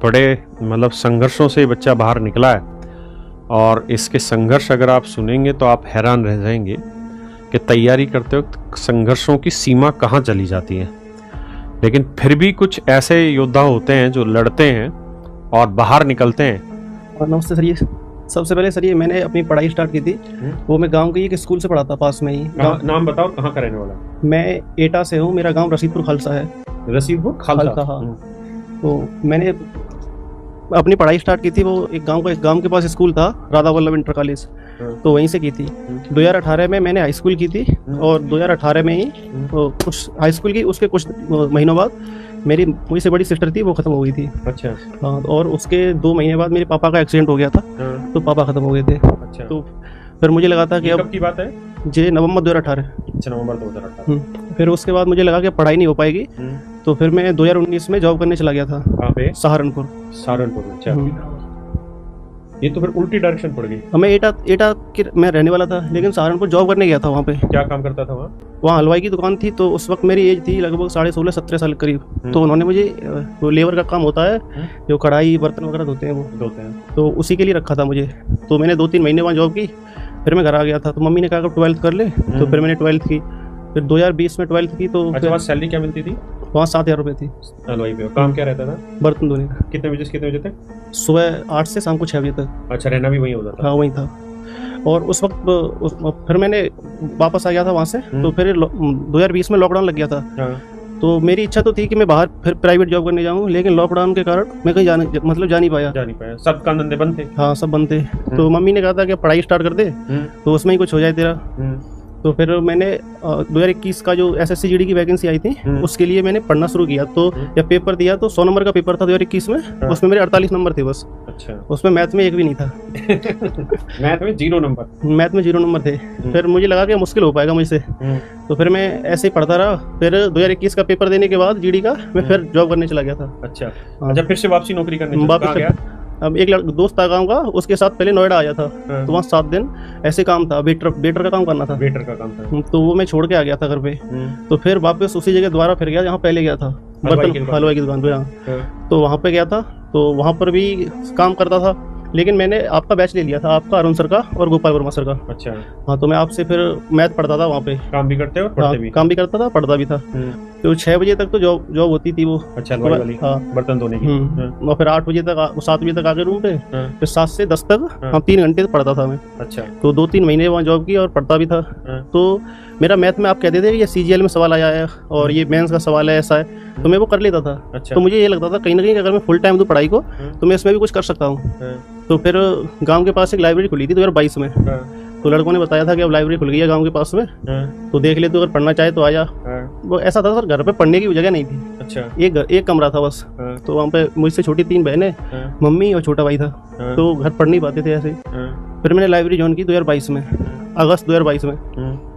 बड़े मतलब संघर्षों से बच्चा बाहर निकला है और इसके संघर्ष अगर आप सुनेंगे तो आप हैरान रह जाएंगे कि तैयारी करते वक्त संघर्षों की सीमा कहाँ चली जाती है। लेकिन फिर भी कुछ ऐसे योद्धा होते हैं जो लड़ते हैं और बाहर निकलते हैं। नमस्ते सर, ये सबसे पहले सर ये मैंने अपनी पढ़ाई स्टार्ट की थी, वो मैं गांव के एक स्कूल से पढ़ा था पास में ही। नाम बताओ, कहाँ का रहने वाला? मैं एटा से हूँ, मेरा गांव रशीदपुर खालसा है। रशीदपुर खालसा, हाँ। तो मैंने अपनी पढ़ाई स्टार्ट की थी, वो एक गांव के पास स्कूल था, राधा वल्लभ इंटर कॉलेज, तो वहीं से की थी। 2018 में मैंने हाई स्कूल की थी और 2018 में ही कुछ हाई स्कूल की उसके कुछ महीनों बाद मेरी मुझसे बड़ी सिस्टर थी, वो खत्म हो गई थी। अच्छा। हाँ, और उसके 2 महीने बाद मेरे पापा का एक्सीडेंट हो गया था, तो पापा खत्म हो गए थे। अच्छा। तो फिर मुझे लगा था कि अब कब की बात है? जी नवंबर 2018। अच्छा, नवंबर 2018। फिर उसके बाद मुझे लगा कि पढ़ाई नहीं हो पाएगी, तो फिर मैं 2019 में जॉब करने चला गया था। कहाँ पे? सहारनपुर में। अच्छा। ये तो फिर उल्टी डायरेक्शन पड़ गई। मैं एटा के मैं रहने वाला था, लेकिन सहारनपुर जॉब करने गया था। वहाँ पे क्या काम करता था? वहाँ हलवाई की दुकान थी। तो उस वक्त मेरी एज थी लगभग 16.5-17 साल करीब। तो उन्होंने मुझे वो लेबर का काम होता है, जो कढ़ाई बर्तन वगैरह धोते हैं, वो धोते हैं, तो उसी के लिए रखा था मुझे। तो मैंने 2-3 महीने वहाँ जॉब की, फिर मैं घर आ गया था। तो मम्मी ने कहा कि 12th कर ले, तो फिर मैंने 12th की। फिर 2020 में 12th की। तो अच्छा, सैलरी क्या मिलती थी वहाँ? 7,000 रुपये थी। हलवाई पे काम क्या रहता था? बर्तन धोने का। कितने बजे से कितने बजे तक? सुबह 8 से शाम को 6 बजे तक। अच्छा, रहना भी वहीं होता था? हाँ, वहीं था। और उस वक्त फिर मैंने वापस आ गया था वहाँ से। तो फिर 2020 में लॉकडाउन लग गया था। तो मेरी इच्छा तो थी कि मैं बाहर फिर प्राइवेट जॉब करने जाऊँ, लेकिन लॉकडाउन के कारण मैं कहीं जा नहीं पाया। सब काम धंधे बंद थे? हाँ, सब बंद थे। तो मम्मी ने कहा था कि पढ़ाई स्टार्ट कर दे, तो उसमें ही कुछ हो जाए तेरा। तो फिर मैंने 2021 का जो SSC GD की वैकेंसी आई थी, उसके लिए मैंने पढ़ना शुरू किया। तो या पेपर दिया, तो 100 नंबर का पेपर था 2021 में। उसमें मेरे 48 नंबर थे बस। अच्छा। उसमें मैथ में एक भी नहीं था। मैथ में 0 नंबर? मैथ में 0 नंबर थे। फिर मुझे लगा कि मुश्किल हो पाएगा मुझसे, तो फिर मैं ऐसे ही पढ़ता रहा। फिर 2021 का पेपर देने के बाद GD का मैं फिर जॉब करने चला गया था। अच्छा। अच्छा, फिर से वापसी नौकरी करने कहाँ गया? अब एक दोस्त था गाँव का, उसके साथ पहले नोएडा आया था। तो वहाँ 7 दिन ऐसे काम था, वेटर का काम करना था। वेटर का काम था। तो वो मैं छोड़ के आ गया था घर पे। तो फिर वापस उसी जगह दोबारा फिर गया जहाँ पहले गया था, बर्तन हलवाई की दुकान पे। तो वहाँ पे गया था, तो वहाँ पर भी काम करता था। लेकिन मैंने आपका बैच ले लिया था, आपका, अरुण सर का और गोपाल वर्मा सर का। अच्छा। हाँ, तो मैं आपसे फिर मैथ पढ़ता था वहाँ पे। काम भी करते हो? काम भी करता था, पढ़ता भी था। तो 6 बजे तक तो जॉब होती थी वो। अच्छा, हाँ, बर्तन धोने की। और फिर 8 बजे तक 7 बजे तक आ गए रूम पे। फिर 7 से 10 तक हम 3 घंटे पढ़ता था मैं। अच्छा। तो 2-3 महीने वहाँ जॉब की और पढ़ता भी था। तो मेरा मैथ में आप कहते थे ये CGL में सवाल आया है और ये मेंस का सवाल है, ऐसा है, तो मैं वो कर लेता था। अच्छा। तो मुझे ये लगता था कहीं ना कहीं अगर मैं फुल टाइम दूँ पढ़ाई को, तो मैं इसमें भी कुछ कर सकता हूँ। तो फिर गांव के पास एक लाइब्रेरी खुली थी 2022 में। तो लड़कों ने बताया था कि अब लाइब्रेरी खुल गई है गांव के पास में, तो देख ले, तो अगर पढ़ना चाहे तो आजा। वो ऐसा था सर, घर पे पढ़ने की जगह नहीं थी। अच्छा। एक कमरा था बस। तो वहाँ पे मुझसे छोटी 3 बहनें, मम्मी और छोटा भाई था। तो घर पढ़ नहीं पाते थे ऐसे। फिर मैंने लाइब्रेरी ज्वाइन की 2022 में, अगस्त 2022 में।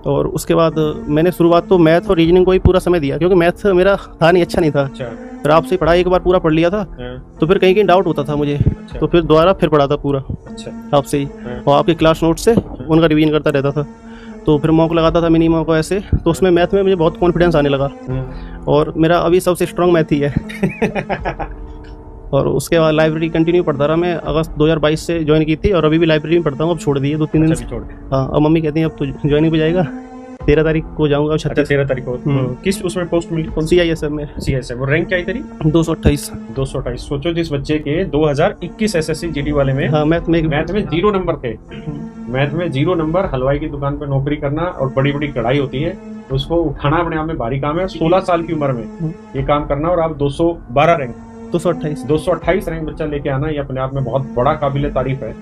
और उसके बाद मैंने शुरुआत तो मैथ और रीजनिंग को ही पूरा समय दिया, क्योंकि मैथ मेरा था नहीं, अच्छा नहीं था। फिर आपसे पढ़ाई एक बार पूरा पढ़ लिया था, तो फिर कहीं डाउट होता था मुझे। अच्छा। तो फिर दोबारा फिर पढ़ा था पूरा। अच्छा। आपसे ही और आपके क्लास नोट से उनका रिवीजन करता रहता था। तो फिर मॉक लगाता था, मिनी मॉक ऐसे। तो उसमें मैथ में मुझे बहुत कॉन्फिडेंस आने लगा, और मेरा अभी सबसे स्ट्रॉन्ग मैथ ही है। और उसके बाद लाइब्रेरी कंटिन्यू पढ़ता रहा मैं। अगस्त 2022 से ज्वाइन की थी, और अभी भी लाइब्रेरी में पढ़ता हूँ। अब छोड़ दी है 2-3 दिन से। हाँ, अब मम्मी कहती हैं अब तो ज्वाइनिंग पे जाएगा, 13 तारीख को जाऊंगा। अच्छा, 13 तारीख को किस उसमें पोस्ट मिली? CISF में। CISF। और रैंक क्या है तेरी? 228। सोचो, जिस बच्चे के 2021 SSC GD वाले में, हाँ, मैथ में 0 नंबर थे। मैथ में 0 नंबर, हलवाई की दुकान पर नौकरी करना और बड़ी बड़ी कढ़ाई होती है, उसको उठाना अपने आप में भारी काम है। 16 साल की उम्र में ये काम करना, और आप 212 रैंक 228 रैंक बच्चा लेके आना, ये अपने आप में बहुत बड़ा काबिले तारीफ है।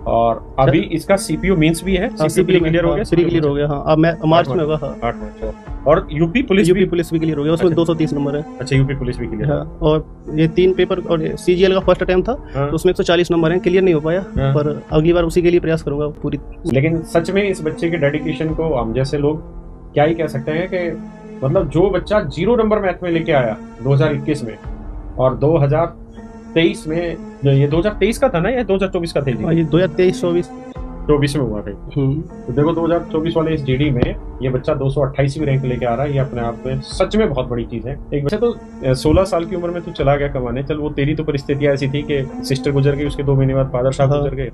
और अभी इसका CPU मींस भी है। CPU क्लियर हो गया? क्लियर हो गया, हाँ। अब मैं मार्च में होगा। हाँ, 8 मार्च। और यूपी पुलिस भी क्लियर हो गया, उसमें 230 नंबर है। अच्छा, यूपी पुलिस भी क्लियर। हाँ, और ये 3 पेपर, और CGL का फर्स्ट अटेम्प्ट था। तो उसमें 140 नंबर है, क्लियर नहीं हो पाया। पर अगली बार उसी के लिए प्रयास करूंगा पूरी। लेकिन सच में इस बच्चे के डेडिकेशन को हम जैसे लोग क्या ही कह सकते हैं कि मतलब जो बच्चा 0 नंबर मैथ में लेके आया 2021 में, और 2023 में, ये 2023 का था ना या 2024 का था? ये 2023-24 24 में हुआ कहीं। तो देखो 2024 वाले इस जीडी में ये बच्चा 228वीं रैंक लेके आ रहा है। ये अपने आप में सच में बहुत बड़ी चीज है। एक बच्चा तो 16 साल की उम्र में तू चला गया कमाने। चल वो तेरी तो परिस्थितियां ऐसी थी कि सिस्टर गुजर गई, उसके 2 महीने बाद फादर साहब गुजर गए,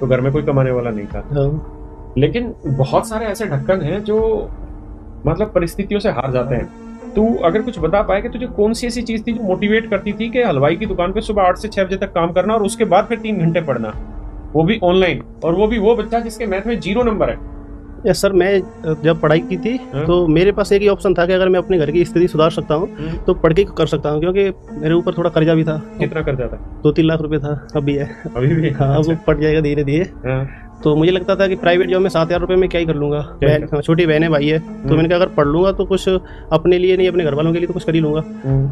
तो घर में कोई कमाने वाला नहीं था। लेकिन बहुत सारे ऐसे ढक्कन हैं जो मतलब परिस्थितियों से हार जाते हैं। तू अगर कुछ बता पाए कि तुझे कौन सी ऐसी चीज थी जो मोटिवेट करती थी कि हलवाई की दुकान पे सुबह 8 से 6 बजे तक काम करना और उसके बाद फिर 3 घंटे पढ़ना, वो भी ऑनलाइन, और वो भी वो बच्चा जिसके मैथ में 0 नंबर है। यस सर, मैं जब पढ़ाई की थी तो मेरे पास एक ही ऑप्शन था कि अगर मैं अपने घर की स्थिति सुधार सकता हूँ तो पढ़ के कर सकता हूँ, क्योंकि मेरे ऊपर थोड़ा कर्जा भी था। कितना कर्जा था? 2-3 लाख रुपए था। अभी है, अभी भी? हाँ, वो पड़ जाएगा धीरे धीरे। तो मुझे लगता था कि प्राइवेट जॉब में 7,000 रुपए में क्या ही कर लूंगा। छोटी बहन है, भाई है, तो मैंने कहा अगर पढ़ लूंगा तो कुछ अपने लिए नहीं, अपने घर वालों के लिए तो कुछ कर ही लूंगा।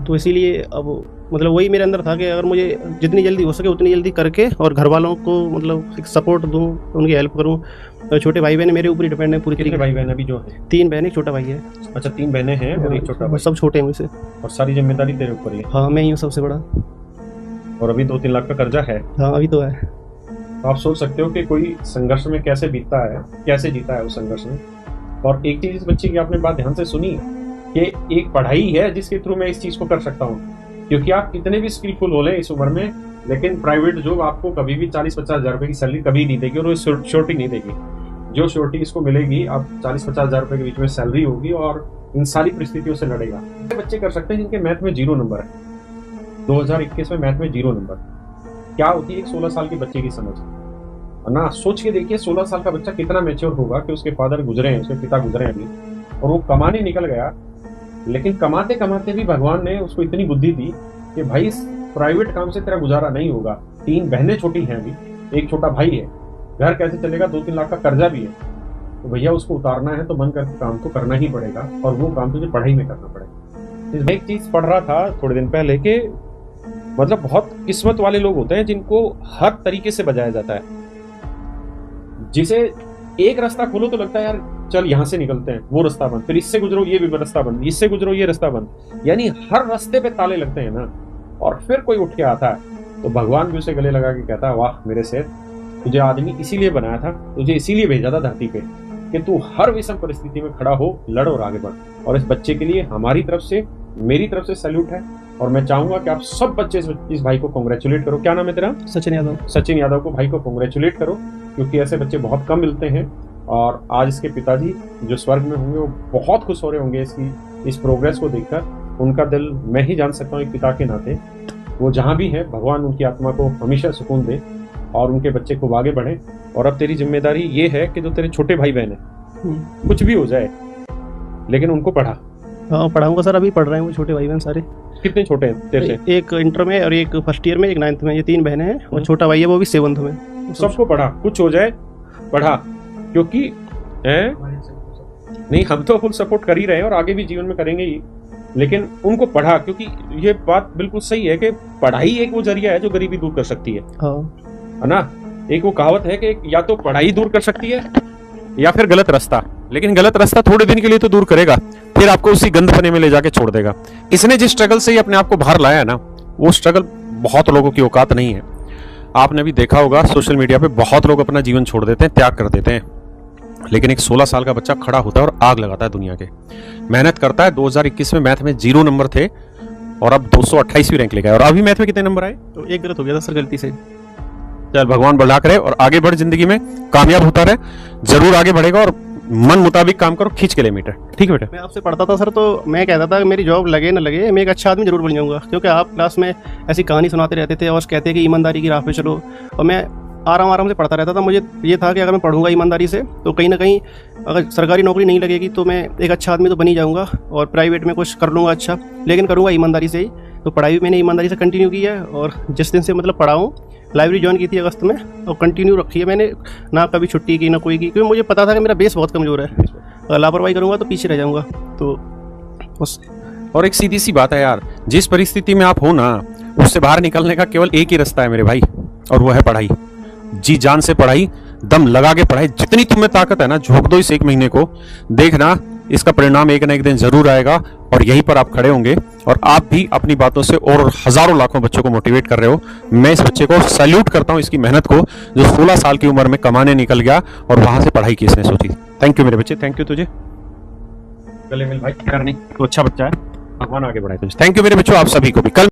तो इसीलिए अब मतलब वही मेरे अंदर था कि अगर मुझे जितनी जल्दी हो सके उतनी जल्दी करके और घर वालों को मतलब एक सपोर्ट दूं, उनकी हेल्प करूं। तो छोटे भाई बहन मेरे ऊपर ही डिपेंड है पूरी तरीके। भाई बहन अभी जो है? 3 बहन, एक छोटा भाई है। अच्छा, 3 बहनें हैं और एक छोटा भाई। सब छोटे हैं मुझसे। और सारी जिम्मेदारी तेरे ऊपर ही है? हाँ, मैं ही हूँ सबसे बड़ा। और अभी 2-3 लाख का कर्जा है? हाँ, अभी तो है। तो आप सोच सकते हो कि कोई संघर्ष में कैसे बीतता है, कैसे जीता है उस संघर्ष में। और एक चीज इस बच्चे की आपने बात ध्यान से सुनी कि एक पढ़ाई है जिसके थ्रू मैं इस चीज को कर सकता हूँ। क्योंकि आप कितने भी स्किलफुल हो लें इस उम्र में, लेकिन प्राइवेट जॉब आपको कभी भी 40-50 हज़ार रुपए की सैलरी कभी नहीं देगी, और वो श्योरिटी नहीं देगी। जो श्योरिटी इसको मिलेगी, आप 40-50 हज़ार रुपए के बीच में सैलरी होगी और इन सारी परिस्थितियों से लड़ेगा। बच्चे कर सकते हैं जिनके मैथ में 0 नंबर है। 2021 में मैथ में 0 नंबर क्या होती है एक 16 साल के बच्चे की समझ ना। सोच के देखिए 16 साल का बच्चा कितना मैच्योर होगा कि उसके फादर गुजरे हैं, उसके पिता गुजरे हैं अभी, और वो कमाने निकल गया। लेकिन कमाते कमाते भी भगवान ने उसको इतनी बुद्धि दी कि भाई इस प्राइवेट काम से तेरा गुजारा नहीं होगा। 3 बहनें छोटी हैं अभी, एक छोटा भाई है, घर कैसे चलेगा, 2-3 लाख का कर्जा भी है। तो भैया उसको उतारना है तो मन करके काम तो करना ही पड़ेगा, और वो काम तुझे पढ़ाई में करना पड़ेगा। मैं एक चीज पढ़ रहा था थोड़े दिन पहले कि मतलब बहुत किस्मत वाले लोग होते हैं जिनको हर तरीके से बजाया जाता है। जिसे एक रास्ता खोलो तो लगता है यार चल यहाँ से निकलते हैं, वो रास्ता बंद, फिर इससे गुजरो ये भी रास्ता बंद, इससे गुजरो ये रास्ता बंद, यानी हर रास्ते पे ताले लगते हैं ना। और फिर कोई उठ के आता है तो भगवान भी उसे गले लगा के कहता है, वाह मेरे सेठ, तुझे आदमी इसीलिए बनाया था, तुझे इसीलिए भेजा था धरती पे कि तू हर विषम परिस्थिति में खड़ा हो, लड़ और आगे बढ़। और इस बच्चे के लिए हमारी तरफ से, मेरी तरफ से सैल्यूट है। और मैं चाहूंगा कि आप सब बच्चे इस भाई को कांग्रेचुलेट करो। क्या नाम है तेरा? सचिन यादव। सचिन यादव को, भाई को कांग्रेचुलेट करो, क्योंकि ऐसे बच्चे बहुत कम मिलते हैं। और आज इसके पिताजी जो स्वर्ग में होंगे वो बहुत खुश हो रहे होंगे इस प्रोग्रेस को देखकर। उनका दिल मैं ही जान सकता हूँ एक पिता के नाते। वो जहाँ भी है भगवान उनकी आत्मा को हमेशा सुकून दे और उनके बच्चे खूब आगे बढ़े। और अब तेरी जिम्मेदारी ये है कि जो तेरे छोटे भाई बहन है, कुछ भी हो जाए लेकिन उनको पढ़ा। हाँ, पढ़ाऊंगा सर, अभी पढ़ रहे हैं वो छोटे भाई बहन सारे। कितने छोटे हैं तेरे से? एक इंटर में और एक फर्स्ट ईयर में, एक 9th में। ये 3 बहनें हैं और छोटा भाई है वो भी 7th में। सबको पढ़ा, कुछ हो जाए पढ़ा, क्योंकि नहीं हम तो फुल सपोर्ट कर ही रहे हैं और आगे भी जीवन में करेंगे ही, लेकिन उनको पढ़ा, क्योंकि ये बात बिल्कुल सही है कि पढ़ाई एक वो जरिया है जो गरीबी दूर कर सकती है। है ना? एक वो कहावत है कि या तो पढ़ाई दूर कर सकती है या फिर गलत रास्ता, लेकिन गलत रास्ता थोड़े दिन के लिए तो दूर करेगा, फिर आपको उसी गंदपने में ले जाके छोड़ देगा। इसने जिस स्ट्रगल से ही अपने आप को बाहर लाया है ना, वो स्ट्रगल बहुत लोगों की औकात नहीं है। आपने भी देखा होगा सोशल मीडिया पे बहुत लोग अपना जीवन छोड़ देते हैं, त्याग कर देते हैं, लेकिन एक 16 साल का बच्चा खड़ा होता है और आग लगाता है दुनिया के, मेहनत करता है। 2021 में मैथ में 0 नंबर थे और अब 228वीं रैंक लेकर आए। और अभी मैथ में कितने नंबर आए? तो एक गलत हो गया था सर, गलती से। चल भगवान बढ़ा करे और आगे बढ़, जिंदगी में कामयाब होता रहे, जरूर आगे बढ़ेगा। और मन मुताबिक काम करो, खींच के ले मीटर। ठीक है बेटा? मैं आपसे पढ़ता था सर, तो मैं कहता था कि मेरी जॉब लगे ना लगे, मैं एक अच्छा आदमी जरूर बन जाऊंगा, क्योंकि आप क्लास में ऐसी कहानी सुनाते रहते थे और कहते कि ईमानदारी की राह पे चलो, और मैं आराम से पढ़ता रहता था। मुझे ये था कि अगर मैं पढ़ूंगा ईमानदारी से तो कहीं ना कहीं अगर सरकारी नौकरी नहीं लगेगी तो मैं एक अच्छा आदमी तो बन ही जाऊंगा और प्राइवेट में कुछ कर लूँगा अच्छा, लेकिन करूँगा ईमानदारी से ही। तो पढ़ाई भी मैंने ईमानदारी से कंटिन्यू की है, और जिस दिन से मतलब पढ़ा हूँ, लाइब्रेरी ज्वाइन की थी अगस्त में और कंटिन्यू रखी है मैंने, ना कभी छुट्टी की ना कोई की, क्योंकि मुझे पता था कि मेरा बेस बहुत कमज़ोर है, अगर लापरवाही करूँगा तो पीछे रह जाऊँगा। तो बस। और एक सीधी सी बात है यार, जिस परिस्थिति में आप हो ना, उससे बाहर निकलने का केवल एक ही रास्ता है मेरे भाई, और वो है पढ़ाई। जी जान से पढ़ाई, दम लगा के पढ़ाई, जितनी तुम्हें ताकत है ना झोंक दो इस 1 महीने को, देखना इसका परिणाम एक ना एक दिन जरूर आएगा और यहीं पर आप खड़े होंगे और आप भी अपनी बातों से और हजारों लाखों बच्चों को मोटिवेट कर रहे हो। मैं इस बच्चे को सैल्यूट करता हूं, इसकी मेहनत को, जो 16 साल की उम्र में कमाने निकल गया और वहां से पढ़ाई की इसने सोची। थैंक यू मेरे बच्चे, थैंक यू तुझे। गले मिल भाई, करनी तो अच्छा बच्चा है, भगवान आगे बढ़ाए तुझे। थैंक यू मेरे बच्चों, आप सभी को भी। कल